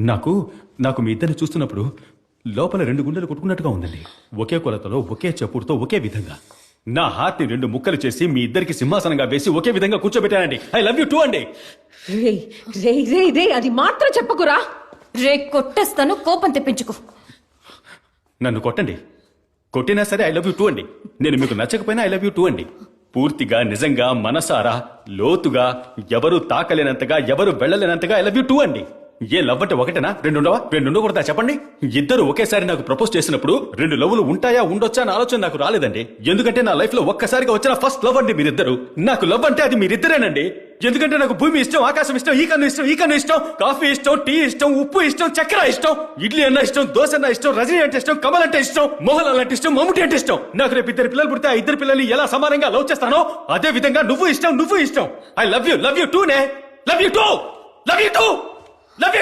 నాకు నాకు మీ ఇద్దరిని చూస్తున్నప్పుడు లోపల 2 గుండెలు కొట్టుకున్నట్టుగా ఉందండి. ఒకే కొలతలో, ఒకే చప్పుడుతో, ఒకే విధంగా నా హార్ట్ ని 2 ముక్కలు చేసి మీ ఇద్దరికి సింహాసనంగా వేసి ఒకే విధంగా కూర్చోబెట్టానండి. ఐ లవ్ యూ టూ అండి. రే అది మాత్రం చెప్పకురా. రే కొట్టేస్తాను, కోపం తెప్పించుకో. నన్ను కొట్టండి, కొట్టినా సరే ఐ లవ్ యూ టూ అండి. నేను మీకు నచ్చకపోయినా ఐ లవ్ యూ టూ అండి. పూర్తిగా, నిజంగా, మనసారా, లోతుగా, ఎవరు తాకలేనంతగా, ఎవరు వెళ్ళలేనంతగా ఐ లవ్ యూ టూ అండి. ఏ లవ్ అంటే ఒకటేనా? 2 ఉండవా? 2 ఉండకూడదా చెప్పండి? ఇద్దరు ఒకేసారి నాకు ప్రపోజ్ చేసినప్పుడు 2 లవ్లు ఉంటాయా ఉండొచ్చా అన్న ఆలోచన నాకు రాలేదండి. ఎందుకంటే నా లైఫ్ లో ఒక్కసారిగా వచ్చిన ఫస్ట్ లవ్ అండి మీరిద్దరు. నాకు లవ్ అంటే అది మీరిద్దరేనండి. ఎందుకంటే నాకు భూమి ఇష్టం, ఆకాశం ఇష్టం, ఈ కన్ను ఇష్టం, కాఫీ ఇష్టం, టీ ఇష్టం, ఉప్పు ఇష్టం, చక్కెర ఇష్టం, ఇడ్లీ అన్న ఇష్టం, దోశ అన్న ఇష్టం, రజనీ అంటే ఇష్టం, కమల్ అంటే ఇష్టం, మోహన్ లాల్ అంటే ఇష్టం, మమ్ముటి అంటే ఇష్టం. నాకు రేపు 2 పిల్లలు పుడితే ఆ 2 పిల్లల్ని ఎలా సమానంగా లవ్ చేస్తానో అదే విధంగా నువ్వు ఇష్టం. ఐ లవ్ యూ టూ నే. Love you two.